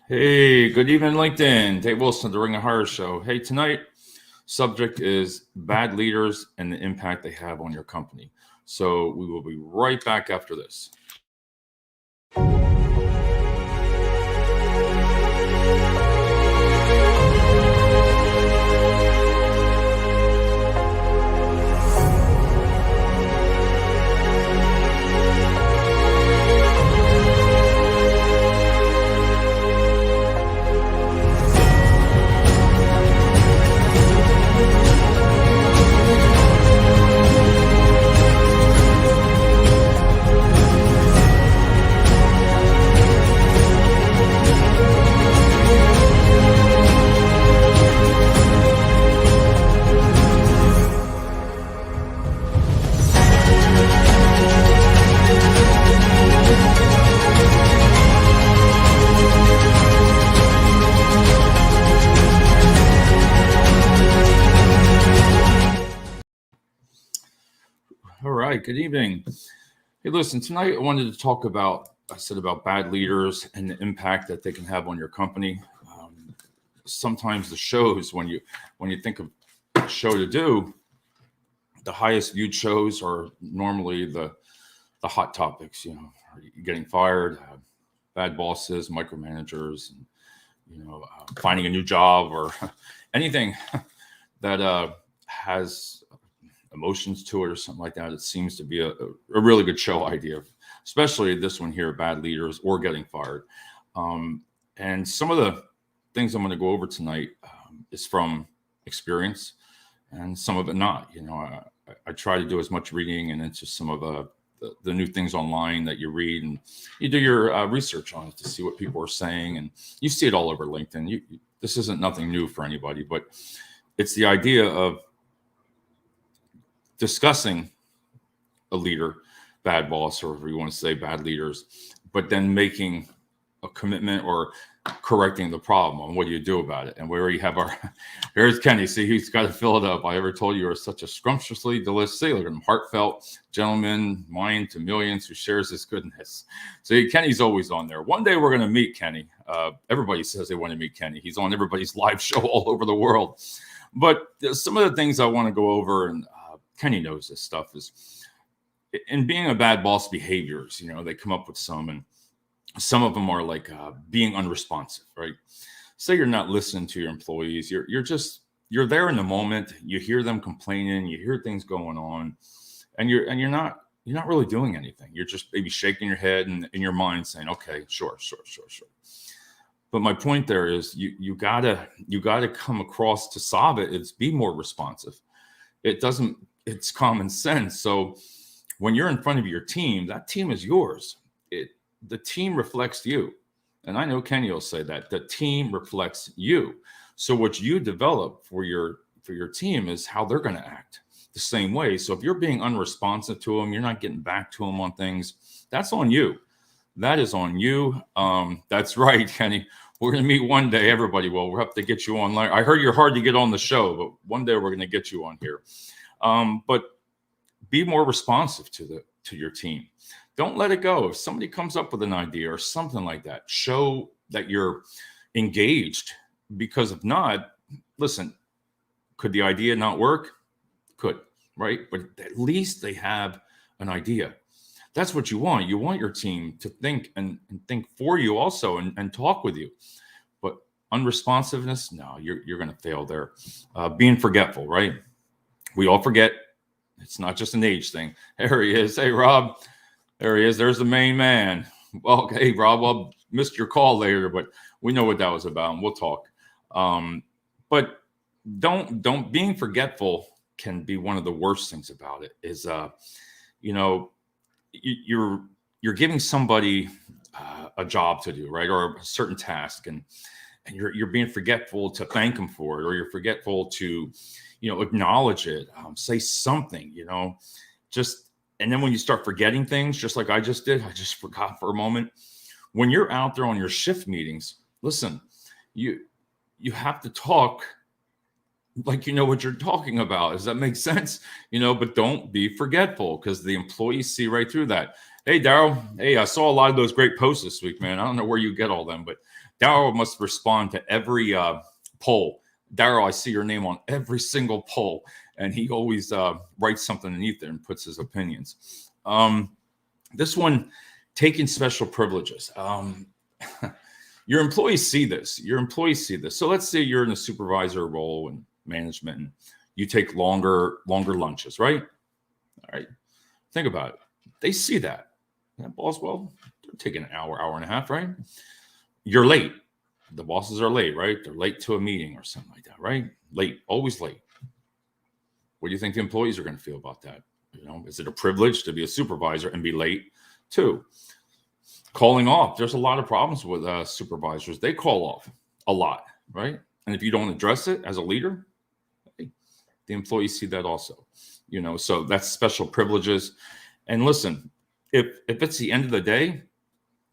Hey, good evening, LinkedIn. Dave Wilson, the Ring of Horror Show. Hey, tonight, subject is bad leaders and the impact they have on your company. So we will be right back after this. All right, good evening. Hey, listen, tonight I wanted to talk about bad leaders and the impact that they can have on your company. Sometimes the shows, when you think of a show to do, the highest viewed shows are normally the hot topics. Are you getting fired, bad bosses, micromanagers, and finding a new job or anything that has emotions to it or something like that. It seems to be a really good show idea, especially this one here, bad leaders or getting fired. And some of the things I'm going to go over tonight is from experience, and some of it not. I try to do as much reading and into some of the new things online that you read, and you do your research on it to see what people are saying, and you see it all over LinkedIn. This isn't nothing new for anybody, but it's the idea of discussing a leader, bad boss, or if you want to say bad leaders, but then making a commitment or correcting the problem. And what do you do about it? And we already have here's Kenny. See, he's got to fill it up. I ever told you are such a scrumptiously delicious, look at him, heartfelt gentleman, mind to millions who shares his goodness. See, Kenny's always on there. One day we're going to meet Kenny. Everybody says they want to meet Kenny. He's on everybody's live show all over the world. But some of the things I want to go over, and Kenny knows this stuff, is in being a bad boss behaviors. They come up with some, and some of them are like being unresponsive, right? Say you're not listening to your employees. You're there in the moment. You hear them complaining. You hear things going on, and you're not really doing anything. You're just maybe shaking your head and in your mind saying, "Okay, sure." But my point there is you gotta come across to solve it. It's be more responsive. It's common sense. So when you're in front of your team, that team is yours. The team reflects you. And I know Kenny will say that the team reflects you. So what you develop for your team is how they're going to act the same way. So if you're being unresponsive to them, you're not getting back to them on things, that's on you. That is on you. That's right, Kenny. We're going to meet one day, everybody will. We'll have to get you online. I heard you're hard to get on the show, but one day we're going to get you on here. But be more responsive to your team. Don't let it go. If somebody comes up with an idea or something like that, show that you're engaged. Because if not, listen, could the idea not work? Could, right? But at least they have an idea. That's what you want. You want your team to think and think for you also, and talk with you. But unresponsiveness, no, you're going to fail there. Being forgetful, right? We all forget. It's not just an age thing. There he is. Hey, Rob. There he is. There's the main man. Well, hey, Rob, I'll missed your call later, but we know what that was about, and we'll talk. But don't being forgetful can be one of the worst things about it. Is you're giving somebody a job to do, right, or a certain task, and you're being forgetful to thank them for it, or you're forgetful to acknowledge it, say something, and then when you start forgetting things, just like I just did, I just forgot for a moment. When you're out there on your shift meetings, listen, you have to talk like you know what you're talking about. Does that make sense? But don't be forgetful, because the employees see right through that. Hey, Daryl. Hey, I saw a lot of those great posts this week, man. I don't know where you get all them, but Daryl must respond to every poll. Daryl, I see your name on every single poll, and he always writes something underneath there and puts his opinions. This one, taking special privileges. Your employees see this. Your employees see this. So let's say you're in a supervisor role and management, and you take longer lunches, right? All right. Think about it. They see that. That boss, well, they're taking an hour and a half, right? You're late. The bosses are late, right? They're late to a meeting or something like that, right? Late, always late. What do you think the employees are going to feel about that? You know, is it a privilege to be a supervisor and be late? Two, calling off. There's a lot of problems with supervisors. They call off a lot, right? And if you don't address it as a leader, hey, the employees see that also. You know, so that's special privileges. And listen, if it's the end of the day,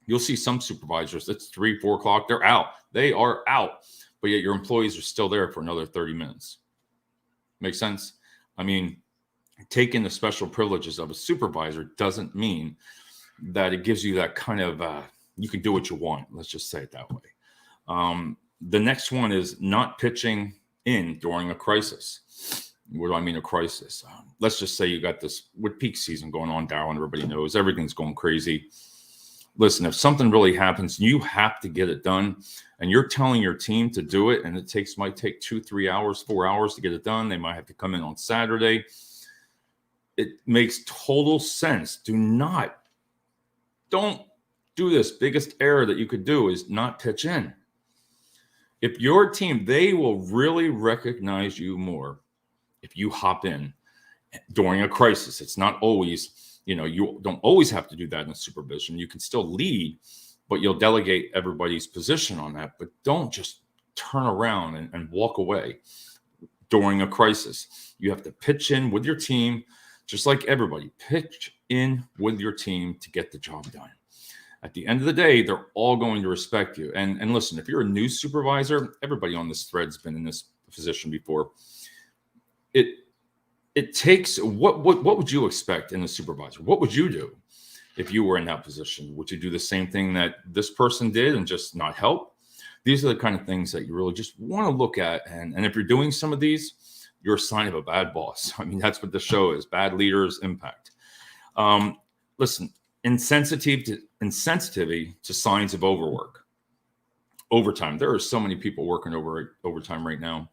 you'll see some supervisors, it's 3, 4 o'clock, they're out. They are out. But yet your employees are still there for another 30 minutes. Make sense? I mean, taking the special privileges of a supervisor doesn't mean that it gives you that kind of, you can do what you want. Let's just say it that way. The next one is not pitching in during a crisis. What do I mean a crisis? Let's just say you got this with peak season going on, Darwin, everybody knows everything's going crazy. Listen, if something really happens, you have to get it done, and you're telling your team to do it, and it might take 2, 3 hours, 4 hours to get it done. They might have to come in on Saturday. It makes total sense. Don't do this. Biggest error that you could do is not pitch in. If your team, they will really recognize you more if you hop in during a crisis. It's not always, you don't always have to do that in supervision. You can still lead, but you'll delegate everybody's position on that. But don't just turn around and walk away during a crisis. You have to pitch in with your team, just like everybody. Pitch in with your team to get the job done. At the end of the day, they're all going to respect you. And listen, if you're a new supervisor, everybody on this thread's been in this position before. It takes what would you expect in a supervisor? What would you do if you were in that position? Would you do the same thing that this person did and just not help? These are the kind of things that you really just want to look at. And if you're doing some of these, you're a sign of a bad boss. I mean, that's what the show is. Bad leaders impact. Listen, insensitivity to signs of overtime. There are so many people working overtime right now.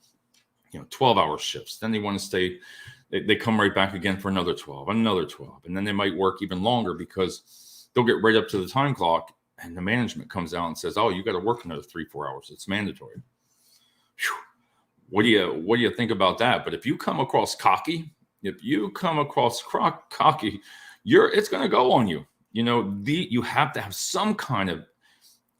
12-hour shifts. Then they want to stay. They come right back again for another 12, and then they might work even longer because they'll get right up to the time clock, and the management comes out and says, "Oh, you got to work another 3-4 hours. It's mandatory." Whew. What do you think about that? But if you come across cocky, it's going to go on you. You have to have some kind of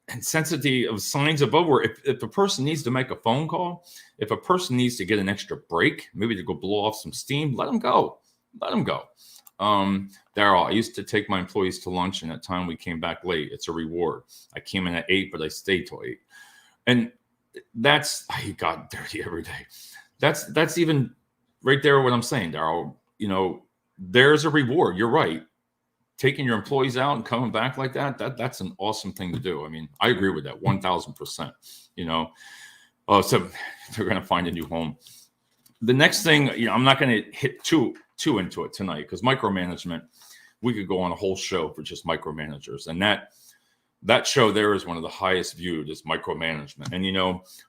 intensity of signs of over. If a person needs to make a phone call, if a person needs to get an extra break, maybe to go blow off some steam, let them go. Daryl, I used to take my employees to lunch, and at time we came back late. It's a reward. I came in at 8, but I stayed till 8. And I got dirty every day. That's even right there what I'm saying, Daryl. There's a reward. You're right. Taking your employees out and coming back like that's an awesome thing to do. I mean, I agree with that 1,000%. So they're going to find a new home. The next thing, I'm not going to hit too into it tonight because micromanagement, we could go on a whole show for just micromanagers. And that show there is one of the highest viewed as micromanagement. And,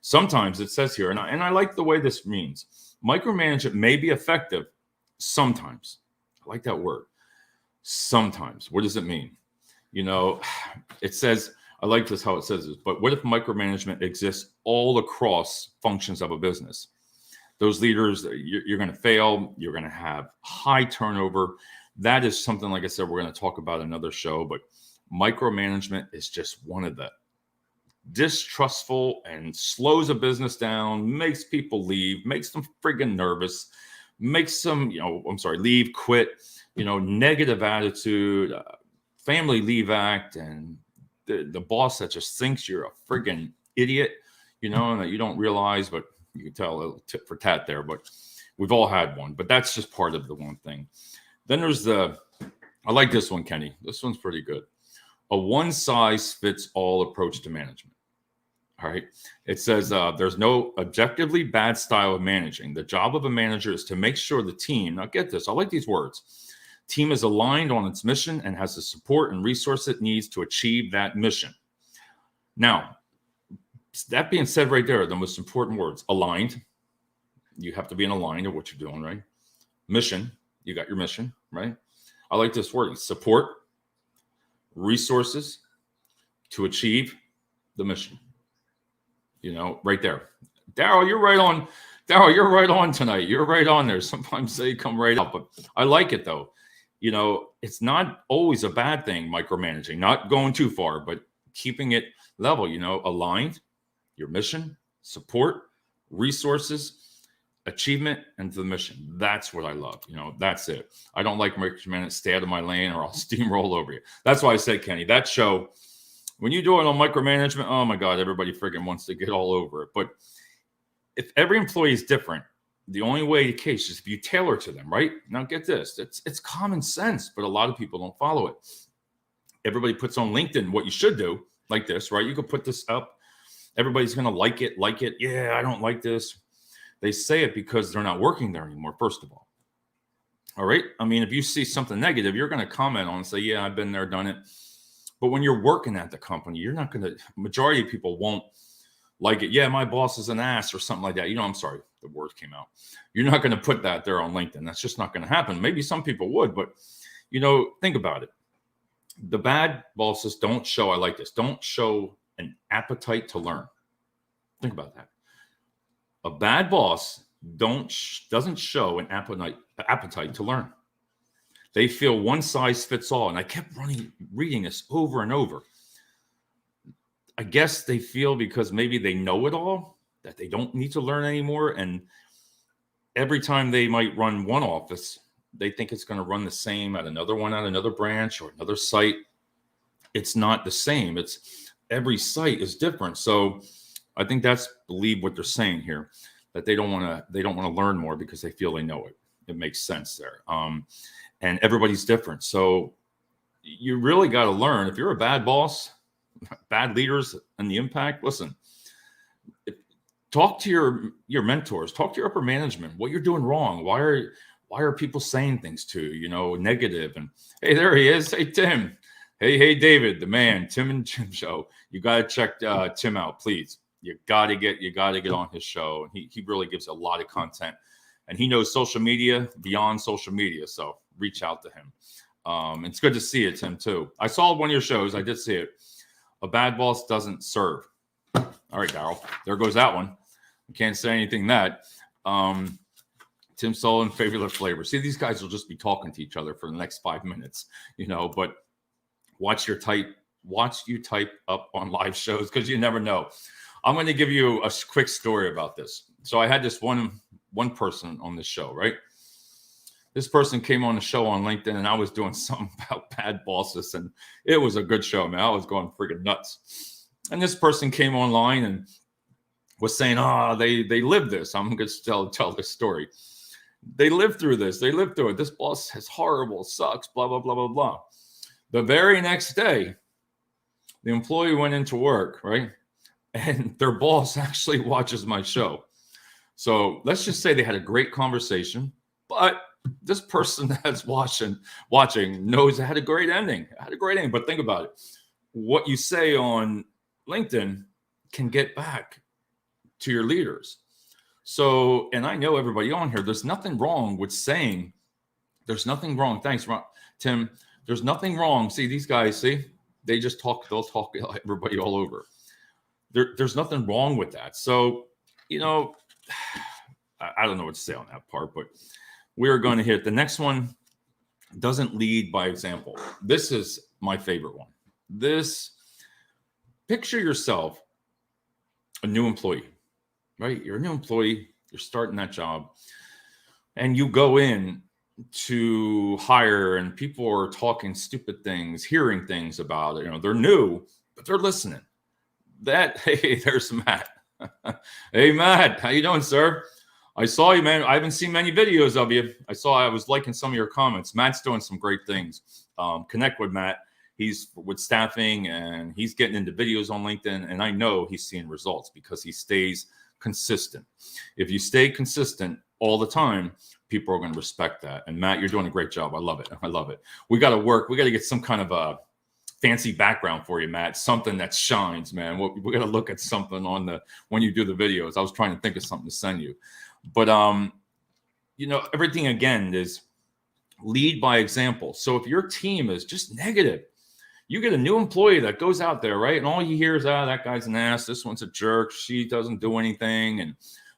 sometimes it says here, and I like the way this means, micromanagement may be effective sometimes. I like that word. Sometimes. What does it mean? It says, I like this how it says this, but what if micromanagement exists all across functions of a business? Those leaders, you're going to fail. You're going to have high turnover. That is something, like I said, we're going to talk about another show, but micromanagement is just one of the distrustful and slows a business down, makes people leave, makes them friggin' nervous, makes them, leave, quit, negative attitude, family leave act, and the boss that just thinks you're a friggin' idiot, and that you don't realize, but you can tell a little tit for tat there, but we've all had one, but that's just part of the one thing. Then there's the I like this one, Kenny. This one's pretty good. A one-size-fits-all approach to management. All right. It says there's no objectively bad style of managing. The job of a manager is to make sure the team, now get this, I like these words, team is aligned on its mission and has the support and resource it needs to achieve that mission. Now, that being said right there, the most important words, aligned. You have to be in aligned of what you're doing, right? Mission, you got your mission, right? I like this wording, support, resources to achieve the mission. You know, right there. Daryl, you're right on. Daryl, you're right on tonight. You're right on there. Sometimes they come right up, but I like it though. You know, it's not always a bad thing, micromanaging, not going too far, but keeping it level, you know, aligned, your mission, support, resources, achievement, and the mission. That's what I love. You know, that's it. I don't like micromanaging, stay out of my lane or I'll steamroll over you. That's why I said, Kenny, that show, when you do it on micromanagement, oh my God, everybody freaking wants to get all over it. But if every employee is different, the only way the case is if you tailor to them, right? Now get this, it's common sense, but a lot of people don't follow it. Everybody puts on LinkedIn what you should do, like this, right? You could put this up. Everybody's going to like it. Yeah, I don't like this. They say it because they're not working there anymore, first of all. All right? I mean, if you see something negative, you're going to comment on and say, yeah, I've been there, done it. But when you're working at the company, you're not going to, majority of people won't like it. Yeah, my boss is an ass or something like that. You know, I'm sorry, the word came out. You're not going to put that there on LinkedIn. That's just not going to happen. Maybe some people would, but, you know, think about it. The bad bosses don't show, I like this, don't show an appetite to learn. Think about that. A bad boss doesn't show an appetite to learn. They feel one size fits all. And I kept reading this over and over. I guess they feel because maybe they know it all, that they don't need to learn anymore. And every time they might run one office, they think it's going to run the same at another one, at another branch or another site. It's not the same. It's every site is different. So I think that's what they're saying here, that they don't want to learn more because they feel they know it. It makes sense there. And everybody's different. So you really got to learn. If you're a bad boss, bad leaders and the impact, listen, talk to your mentors, talk to your upper management, what you're doing wrong. Why are people saying things to you, you know, negative? And hey, there he is. Hey, Tim. Hey, David, the man, Tim and Jim show. You got to check Tim out, please. You got to get on his show. He really gives a lot of content. And he knows social media beyond social media. So reach out to him. It's good to see it, Tim, too. I saw one of your shows. I did see it. A bad boss doesn't serve. All right, Daryl. There goes that one. I can't say anything that. Tim Sullivan, favorite flavor. See, these guys will just be talking to each other for the next 5 minutes, you know, but watch you type up on live shows because you never know. I'm going to give you a quick story about this. So I had this one person on this show, right? This person came on the show on LinkedIn and I was doing something about bad bosses and it was a good show, man. I was going freaking nuts. And this person came online and was saying, they lived this. I'm going to tell this story. They lived through this. They lived through it. This boss is horrible, sucks, blah, blah, blah, blah, blah. The very next day, the employee went into work, right? And their boss actually watches my show. So let's just say they had a great conversation, but this person that's watching knows it had a great ending. But think about it. What you say on LinkedIn can get back to your leaders. So, and I know everybody on here, there's nothing wrong with saying, there's nothing wrong. Thanks, Tim. There's nothing wrong. See, these guys, they just talk, they'll talk everybody all over. There's nothing wrong with that. So, you know, I don't know what to say on that part, but we're going to hit the next one. Doesn't lead by example. This is my favorite one. Picture yourself a new employee, right? You're a new employee. You're starting that job and you go in to hire and people are talking stupid things, hearing things about it. You know, they're new, but they're listening. Hey, there's Matt. Hey, Matt, how you doing, sir? I saw you, man. I haven't seen many videos of you. I was liking some of your comments. Matt's doing some great things. connect with Matt. He's with staffing and he's getting into videos on LinkedIn. And I know he's seeing results because he stays consistent. If you stay consistent all the time, people are going to respect that. And Matt, you're doing a great job. I love it. I love it. We got to work. We got to get some kind of a fancy background for you, Matt. Something that shines, man. We got to look at something on when you do the videos. I was trying to think of something to send you, but everything again is lead by example. So if your team is just negative, you get a new employee that goes out there, right? And all you hear is, that guy's an ass. This one's a jerk. She doesn't do anything and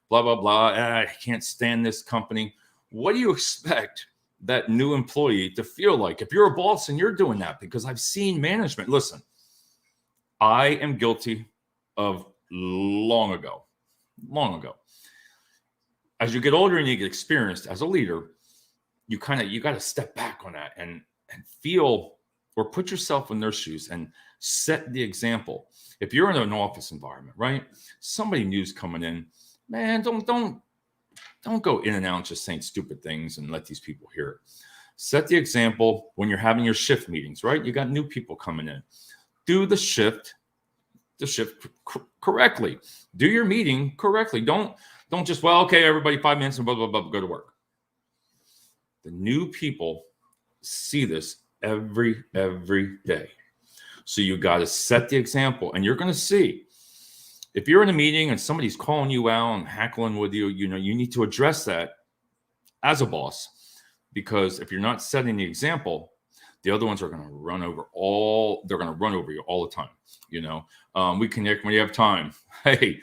blah, blah, blah. I can't stand this company. What do you expect that new employee to feel like if you're a boss and you're doing that? Because I've seen management. Listen, I am guilty of long ago. As you get older and you get experienced as a leader, you got to step back on that and feel or put yourself in their shoes and set the example. If you're in an office environment, right? Somebody new's coming in, man, don't go in and out just saying stupid things and let these people hear it. Set the example when you're having your shift meetings, right? You got new people coming in. Do the shift correctly. Do your meeting correctly. Don't just, okay, everybody 5 minutes and blah, blah, blah, go to work. The new people see this every day. So you got to set the example, and you're going to see if you're in a meeting and somebody's calling you out and hackling with you, you need to address that as a boss, because if you're not setting the example, the other ones are going to run over you all the time. We connect when you have time. Hey,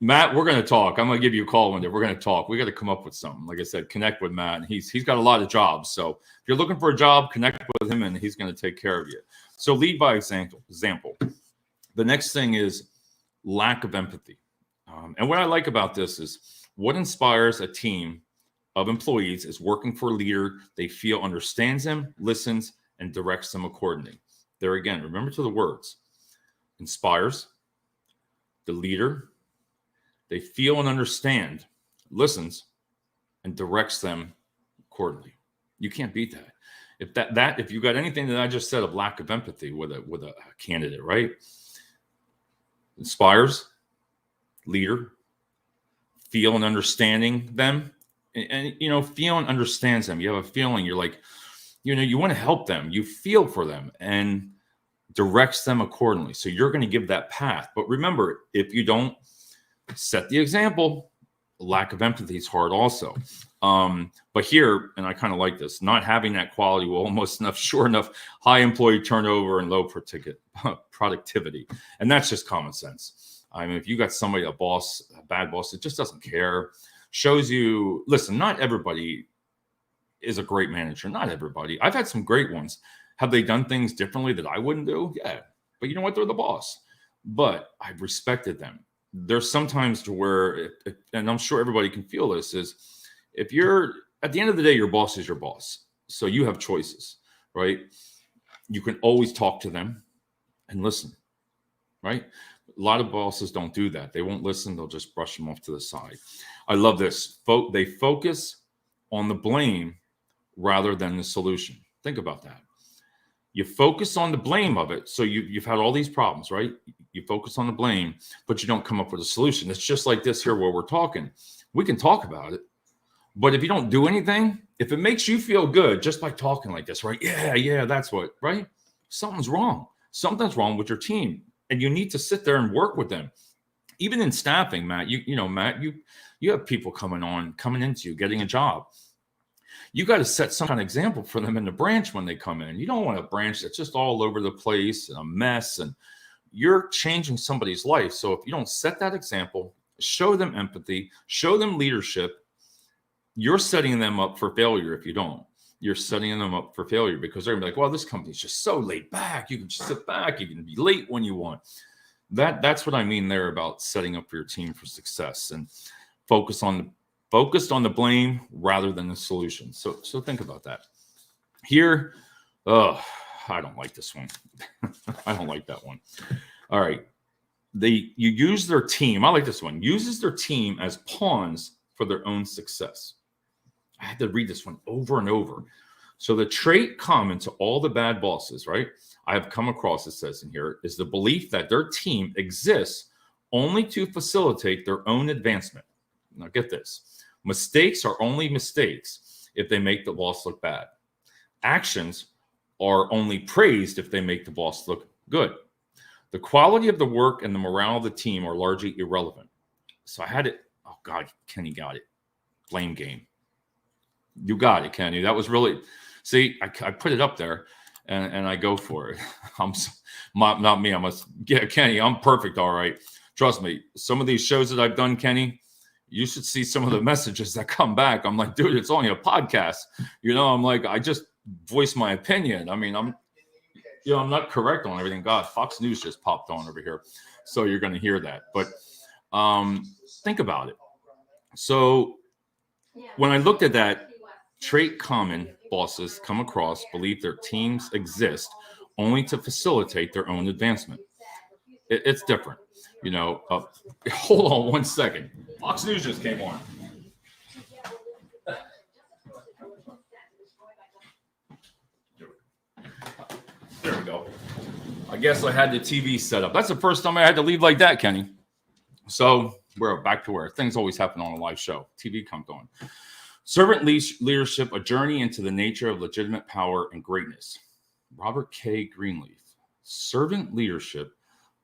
Matt, we're going to talk. I'm going to give you a call one day. We're going to talk. We got to come up with something. Like I said, connect with Matt. And he's got a lot of jobs. So if you're looking for a job, connect with him and he's going to take care of you. So lead by example. The next thing is lack of empathy. And what I like about this is what inspires a team of employees is working for a leader they feel understands them, listens, and directs them accordingly. There again, remember to the words. Inspires the leader they feel and understand, listens, and directs them accordingly. You can't beat that. If you got anything that I just said of lack of empathy with a candidate, right? Inspires, leader, feel and understanding them, and feel and understands them. You have a feeling. You're like, you want to help them. You feel for them and directs them accordingly. So you're going to give that path. But remember, if you don't set the example, lack of empathy is hard also. But here, and I kind of like this, not having that quality will almost sure enough, high employee turnover and low productivity. And that's just common sense. I mean, if you got somebody, a bad boss that just doesn't care, shows you, listen, not everybody is a great manager. Not everybody. I've had some great ones. Have they done things differently that I wouldn't do? Yeah. But you know what? They're the boss. But I've respected them. There's sometimes to where, and I'm sure everybody can feel this, is if you're, at the end of the day, your boss is your boss. So you have choices, right? You can always talk to them and listen, right? A lot of bosses don't do that. They won't listen. They'll just brush them off to the side. I love this. They focus on the blame rather than the solution. Think about that. You focus on the blame of it. So you've had all these problems, right? You focus on the blame, but you don't come up with a solution. It's just like this here where we're talking. We can talk about it, but if you don't do anything, if it makes you feel good just by talking like this, right? Yeah, that's what, right? Something's wrong. Something's wrong with your team. And you need to sit there and work with them. Even in staffing, Matt, Matt, you have people coming into you, getting a job. You got to set some kind of example for them in the branch when they come in. You don't want a branch that's just all over the place and a mess, and you're changing somebody's life. So if you don't set that example, show them empathy, show them leadership, you're setting them up for failure. If you don't, you're setting them up for failure, because they're gonna be like, well, this company's just so laid back. You can just sit back. You can be late when you want. That's what I mean there about setting up your team for success, and focused on the blame rather than the solution. So think about that. Here, I don't like this one. I don't like that one. All right. You use their team. I like this one. Uses their team as pawns for their own success. I had to read this one over and over. So the trait common to all the bad bosses, right? I have come across, it says in here, is the belief that their team exists only to facilitate their own advancement. Now get this. Mistakes are only mistakes if they make the boss look bad. Actions are only praised if they make the boss look good. The quality of the work and the morale of the team are largely irrelevant. So I had it. Oh God, Kenny got it. Blame game. You got it, Kenny. That was really, see, I put it up there and I go for it. Not me. Yeah, Kenny, I'm perfect. All right. Trust me. Some of these shows that I've done, Kenny, you should see some of the messages that come back. I'm like, dude, it's only a podcast. I'm like, I just voice my opinion. I mean, I'm not correct on everything. God, Fox News just popped on over here. So you're going to hear that. But think about it. So when I looked at that, trait common bosses come across believe their teams exist only to facilitate their own advancement. It's different. Hold on one second. Fox News just came on. There we go. I guess I had the TV set up. That's the first time I had to leave like that, Kenny. So we're back to where things always happen on a live show. TV comes on. Servant leadership, a journey into the nature of legitimate power and greatness. Robert K. Greenleaf. Servant leadership,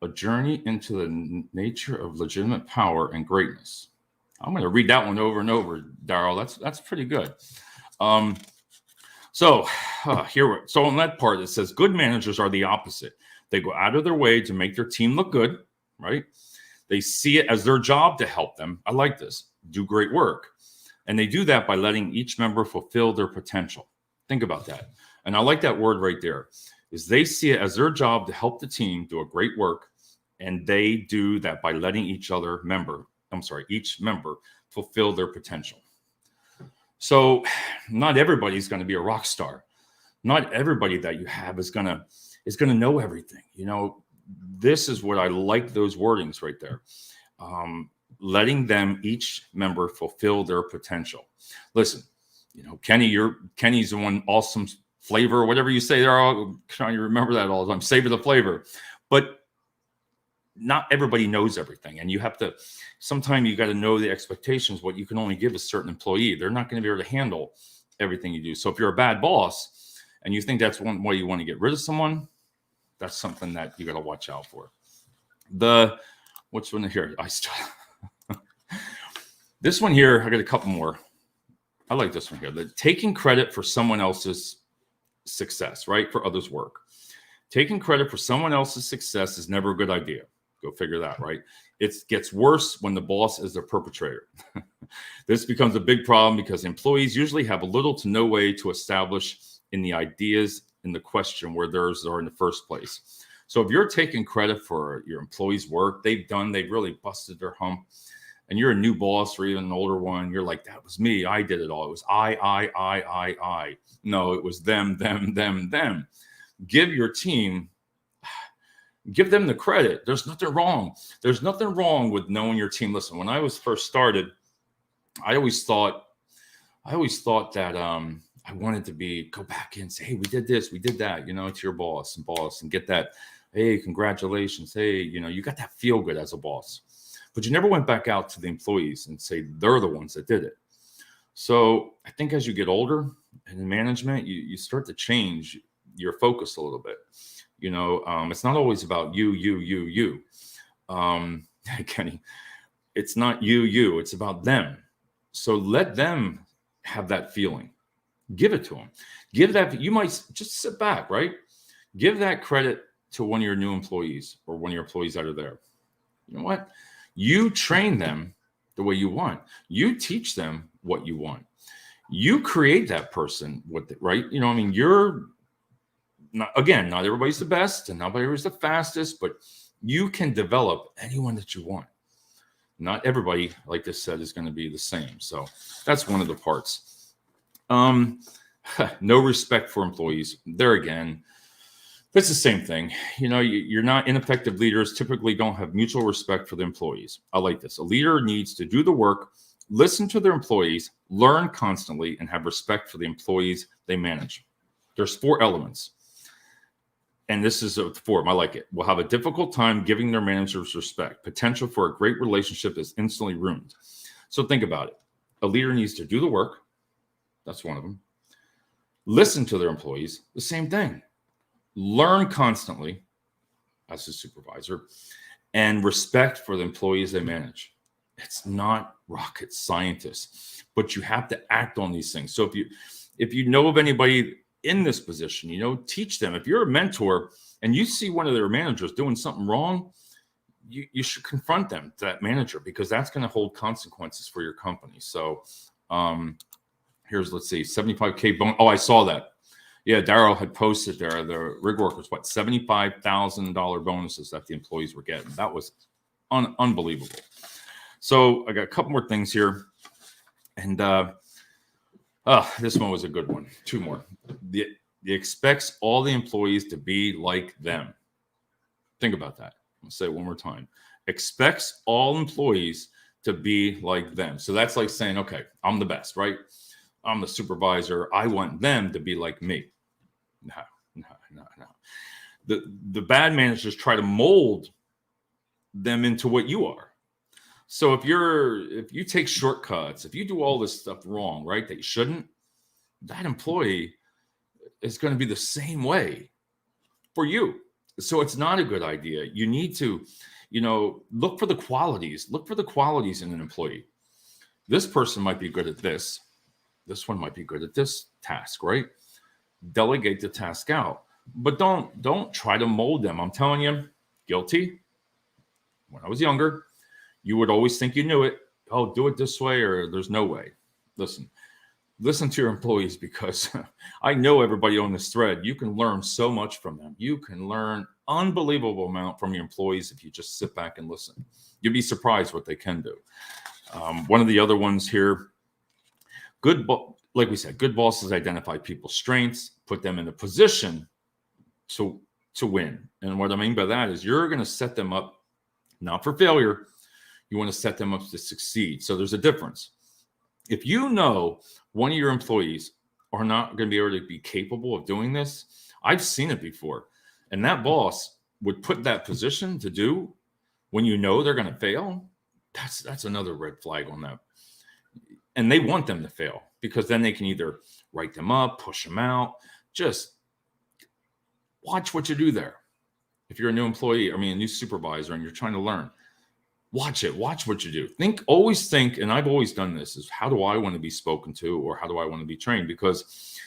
a journey into the nature of legitimate power and greatness. I'm going to read that one over and over, Daryl. That's pretty good. So on that part, it says good managers are the opposite. They go out of their way to make their team look good, right? They see it as their job to help them. I like this. Do great work. And they do that by letting each member fulfill their potential. Think about that. And I like that word right there, is they see it as their job to help the team do a great work. And they do that by letting each member fulfill their potential. So not everybody's going to be a rock star. Not everybody that you have is going to know everything. This is what I like, those wordings right there. Letting each member fulfill their potential. Listen, Kenny's the one awesome flavor, whatever you say there. I'm trying to remember that all the time. Savor the flavor. But not everybody knows everything. And sometimes you got to know the expectations, what you can only give a certain employee. They're not going to be able to handle everything you do. So if you're a bad boss and you think that's one way you want to get rid of someone, that's something that you got to watch out for. What's one here? This one here, I got a couple more. I like this one here. The taking credit for someone else's success, right? For others' work. Taking credit for someone else's success is never a good idea. Go figure that, right? It gets worse when the boss is the perpetrator. This becomes a big problem because employees usually have a little to no way to establish in the ideas in the question where theirs are in the first place. So if you're taking credit for your employees' work, they've really busted their hump, and you're a new boss or even an older one, you're like, that was me. I did it all. It was I. No, it was them. Give your team, give them the credit. There's nothing wrong. There's nothing wrong with knowing your team. Listen, when I was first started, I always thought that I wanted to go back and say, hey, we did this, we did that, to your boss and get that, hey, congratulations. Hey, you got that feel good as a boss, but you never went back out to the employees and say they're the ones that did it. So I think as you get older and in management, you start to change your focus a little bit. It's not always about you. Kenny, it's not you, it's about them. So let them have that feeling. Give it to them. You might just sit back, right? Give that credit to one of your new employees or one of your employees that are there. You know what? You train them the way you want. You teach them what you want. You create that person right? You're not everybody's the best and not everybody's the fastest, but you can develop anyone that you want. Not everybody, like I said, is going to be the same. So that's one of the parts. No respect for employees. There again, it's the same thing. You're not ineffective leaders typically don't have mutual respect for the employees. I like this. A leader needs to do the work, listen to their employees, learn constantly, and have respect for the employees they manage. There's 4 elements. And this is for them. I like it. Will have a difficult time giving their managers respect. Potential for a great relationship is instantly ruined. So think about it. A leader needs to do the work. That's one of them. Listen to their employees. The same thing. Learn constantly as a supervisor, and respect for the employees they manage. It's not rocket scientists, but you have to act on these things. So if you know of anybody in this position, teach them. If you're a mentor and you see one of their managers doing something wrong, you should confront them, that manager, because that's going to hold consequences for your company. So here's, let's see, 75K bonus. Oh, I saw that. Yeah, Daryl had posted there, the rig workers, $75,000 bonuses that the employees were getting. That was unbelievable. So I got a couple more things here. And this one was a good one. 2 more. The expects all the employees to be like them. Think about that. I'll say it one more time. Expects all employees to be like them. So that's like saying, okay, I'm the best, right? I'm the supervisor. I want them to be like me. No. The bad managers try to mold them into what you are. So if you take shortcuts, if you do all this stuff wrong, right, that you shouldn't, that employee is going to be the same way for you. So it's not a good idea. You need to, look for the qualities. Look for the qualities in an employee. This person might be good at this. This one might be good at this task, right? Delegate the task out, but don't try to mold them. I'm telling you, guilty. When I was younger, you would always think you knew it. Oh, do it this way, or there's no way. Listen to your employees, because I know everybody on this thread. You can learn so much from them. You can learn unbelievable amount from your employees if you just sit back and listen. You'd be surprised what they can do. One of the other ones here. Like we said, good bosses identify people's strengths, put them in a position to win. And what I mean by that is you're going to set them up not for failure. You want to set them up to succeed. So there's a difference. If you know one of your employees are not going to be able to be capable of doing this, I've seen it before. And that boss would put that position to do when you know they're going to fail. That's another red flag on that. And they want them to fail, because then they can either write them up, push them out. Just watch what you do there. If you're a new employee, a new supervisor, and you're trying to learn, watch what you do. Always think, and I've always done this, is how do I want to be spoken to, or how do I want to be trained? Because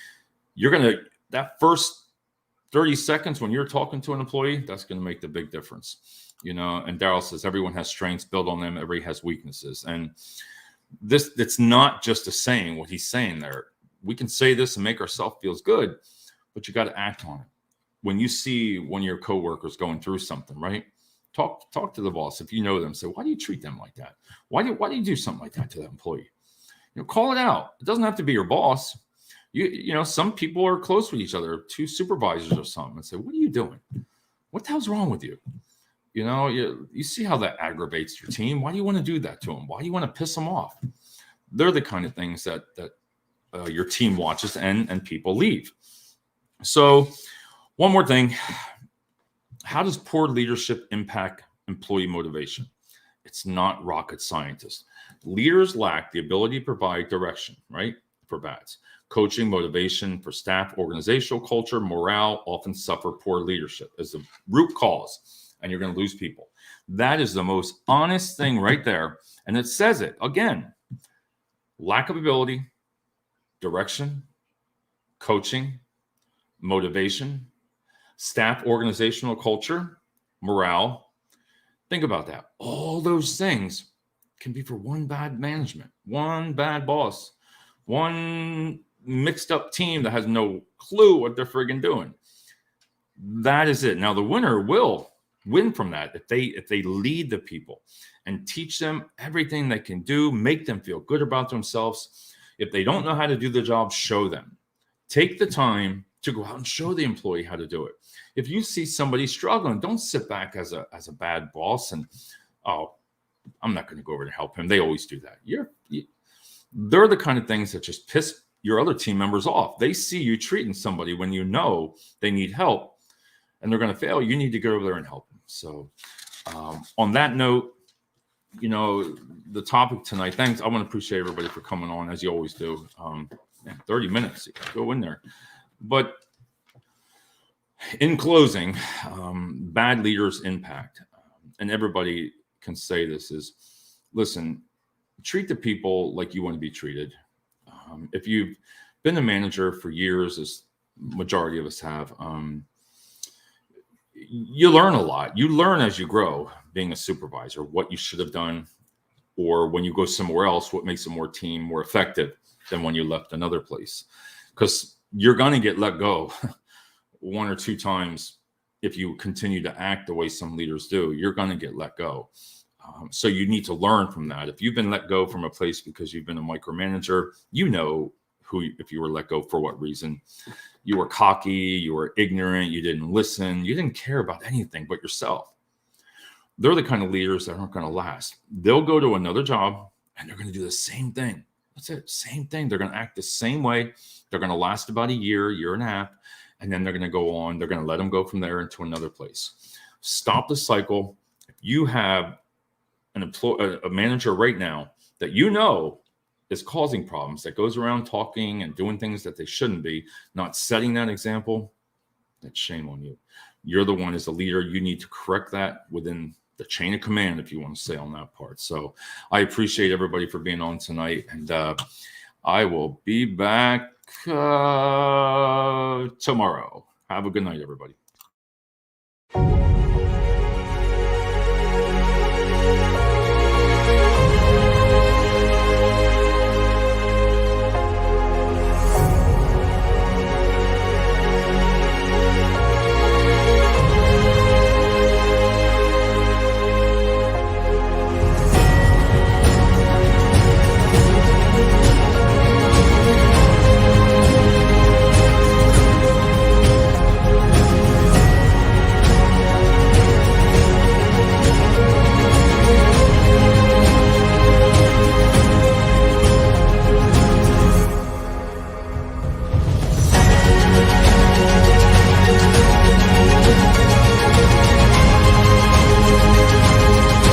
that first 30 seconds when you're talking to an employee, that's going to make the big difference. And Daryl says, everyone has strengths, build on them. Everybody has weaknesses. And it's not just a saying, what he's saying there. We can say this and make ourselves feel good, but you got to act on it. When you see one of your coworkers going through something, right? Talk to the boss. If you know them, say, why do you treat them like that? Why do you do something like that to that employee? Call it out. It doesn't have to be your boss. Some people are close with each other, 2 supervisors or something, and say, what are you doing? What the hell's wrong with you? You see how that aggravates your team. Why do you want to do that to them? Why do you want to piss them off? They're the kind of things that your team watches and people leave. So one more thing. How does poor leadership impact employee motivation? It's not rocket scientist. Leaders lack the ability to provide direction, right? For BADS. Coaching, motivation for staff, organizational culture, morale often suffer poor leadership as the root cause, and you're going to lose people. That is the most honest thing right there. And it says it again. Lack of ability, direction, coaching, motivation, staff organizational culture, morale. Think about that. All those things can be for one bad management, one bad boss, one mixed up team that has no clue what they're friggin' doing. That is it. Now the winner will win from that if they lead the people and teach them everything they can do, make them feel good about themselves. If they don't know how to do the job, show them. Take the time to go out and show the employee how to do it. If you see somebody struggling, don't sit back as a bad boss and, oh, I'm not going to go over to help him. They always do that. They're the kind of things that just piss your other team members off. They see you treating somebody when you know they need help and they're going to fail. You need to go over there and help them. So on that note, you know, the topic tonight, thanks. I want to appreciate everybody for coming on, as you always do. 30 minutes, go in there. But in closing, bad leaders impact. And everybody can say this is, listen, treat the people like you want to be treated. If you've been a manager for years, as majority of us have, you learn a lot. You learn as you grow being a supervisor, what you should have done, or when you go somewhere else, what makes a more effective than when you left another place. Because you're going to get let go one or two times. If you continue to act the way some leaders do, you're going to get let go. So you need to learn from that. If you've been let go from a place because you've been a micromanager, you know if you were let go for what reason. You were cocky, you were ignorant, you didn't listen, you didn't care about anything but yourself. They're the kind of leaders that aren't going to last. They'll go to another job and they're going to do the same thing. That's it, same thing. They're going to act the same way. They're going to last about a year and a half, and then they're going to go on. They're going to let them go from there into another place. Stop the cycle. If you have a manager right now that you know is causing problems, that goes around talking and doing things that they shouldn't be, not setting that example, that's shame on you. You're the one as a leader. You need to correct that within the chain of command, if you want to say on that part. So I appreciate everybody for being on tonight, and I will be back tomorrow. Have a good night, everybody.